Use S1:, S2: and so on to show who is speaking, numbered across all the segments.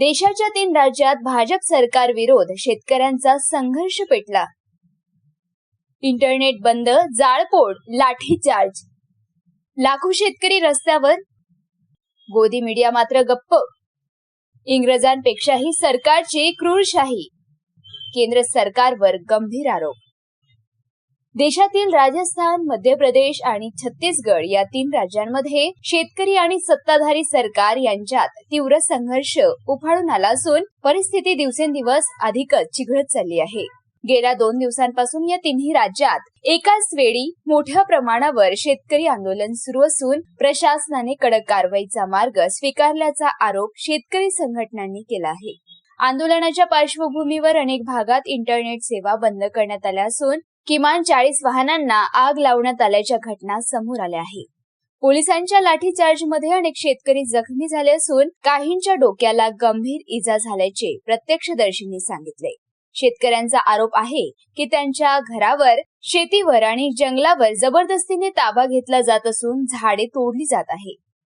S1: देशाच्या 3 राज्यात भाजप सरकार विरोध शेतकऱ्यांचा संघर्ष पेटला। इंटरनेट बंद, जाळपोळ, लाठीचार्ज, लाखो शेतकरी रस्त्यावर, गोदी मीडिया मात्र गप्प। इंग्रजांपेक्षाही सरकारची क्रूरशाही, केंद्र सरकारवर गंभीर आरोप। देशातील राजस्थान, मध्य प्रदेश आणि छत्तीसगड या 3 राज्यांमध्ये शेतकरी आणि सत्ताधारी सरकार यांच्यात तीव्र संघर्ष उफाळून आला असून परिस्थिती दिवसेंदिवस अधिकच चिघळत चालली आहे। गेल्या 2 दिवसांपासून या तिन्ही राज्यात एकाच वेळी मोठ्या प्रमाणावर शेतकरी आंदोलन सुरू असून प्रशासनाने कडक कारवाईचा मार्ग स्वीकारल्याचा आरोप शेतकरी संघटनांनी केला आहे। आंदोलनाच्या पार्श्वभूमीवर अनेक भागात इंटरनेट सेवा बंद करण्यात आल्या असून किमान 40 वाहनांना आग लावण्यात आल्याच्या घटना समोर आल्या आहेत। पोलिसांच्या लाठीचार्जमध्ये अनेक शेतकरी जखमी झाले असून काहींच्या डोक्याला गंभीर इजा झाल्याचे प्रत्यक्षदर्शींनी सांगितले। शेतकऱ्यांचा आरोप आहे की त्यांच्या घरावर, शेतीवर आणि जंगलावर जबरदस्तीने ताबा घेतला जात असून झाडे तोडली जात आहे।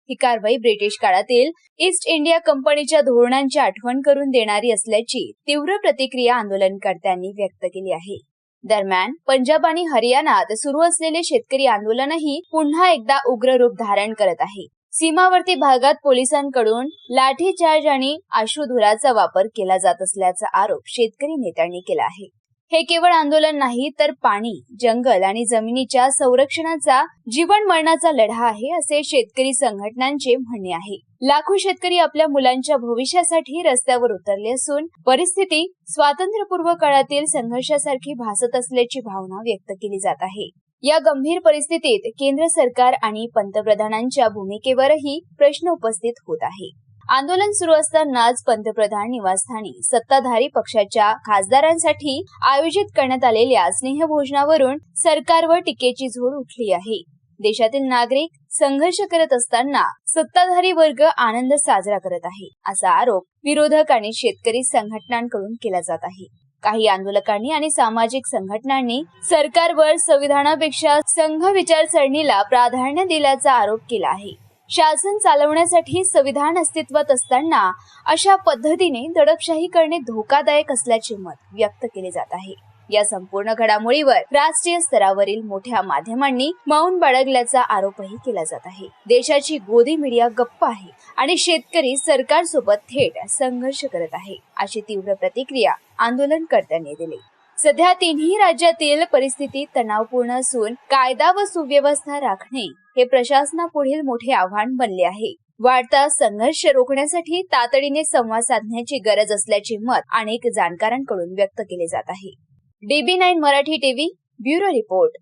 S1: ही कारवाई ब्रिटिश काळातील ईस्ट इंडिया कंपनीच्या धोरणांची आठवण करून देणारी असल्याची तीव्र प्रतिक्रिया आंदोलनकर्त्यांनी व्यक्त केली आहे। दरम्यान पंजाब आणि हरियाणात सुरू असलेले शेतकरी आंदोलनही पुन्हा एकदा उग्र रूप धारण करत आहे। सीमावर्ती भागात पोलिसांकडून लाठीचार्ज आणि अश्रुधुराचा वापर केला जात असल्याचा आरोप शेतकरी नेत्यांनी केला आहे। हे केवळ आंदोलन नाही तर पाणी, जंगल आणि जमिनीच्या संरक्षणाचा जीवन मरणाचा लढा आहे, असे शेतकरी संघटनांचे म्हणणे आहे। लाखो शेतकरी आपल्या मुलांच्या भविष्यासाठी रस्त्यावर उतरले असून परिस्थिती स्वातंत्र्यपूर्व काळातील संघर्षासारखी भासत असल्याची भावना व्यक्त केली जात आहे। या गंभीर परिस्थितीत केंद्र सरकार आणि पंतप्रधानांच्या भूमिकेवरही प्रश्न उपस्थित होत आहे। आंदोलन सुरू असतानाच पंतप्रधान निवासस्थानी सत्ताधारी पक्षाच्या खासदारांसाठी आयोजित करण्यात आलेल्या स्नेहभोजनावरून सरकारवर टीकेची झोड उठली आहे। देशातील नागरिक संघर्ष करत असताना सत्ताधारी वर्ग आनंद साजरा करत आहे, असा आरोप विरोधक आणि शेतकरी संघटनांकडून केला जात आहे। काही आंदोलकांनी आणि सामाजिक संघटनांनी सरकारवर संविधानापेक्षा संघ विचारसरणीला प्राधान्य दिल्याचा आरोप केला आहे। शासन चालवण्यासाठी संविधान अस्तित्वात असताना अशा पद्धतीने दडपशाही करणे धोकादायक असल्याचे मत व्यक्त केले जात आहे। या संपूर्ण घडामोडीवर राष्ट्रीय स्तरावरील मोठ्या माध्यमांनी मौन बाळगल्याचा आरोपही केला जात आहे। देशाची गोदी मीडिया गप्प आहे आणि शेतकरी सरकारसोबत थेट संघर्ष करत आहे, अशी तीव्र प्रतिक्रिया आंदोलनकर्त्यांनी दिली। सध्या तिन्ही राज्यातील परिस्थिती तणावपूर्ण असून कायदा व सुव्यवस्था राखणे हे प्रशासनापुढील मोठे आव्हान बनले आहे। वाढता संघर्ष रोखण्यासाठी तातडीने संवाद साधण्याची गरज असल्याचे मत अनेक जाणकारांकडून व्यक्त केले जात आहे। DB9 Marathi TV bureau report.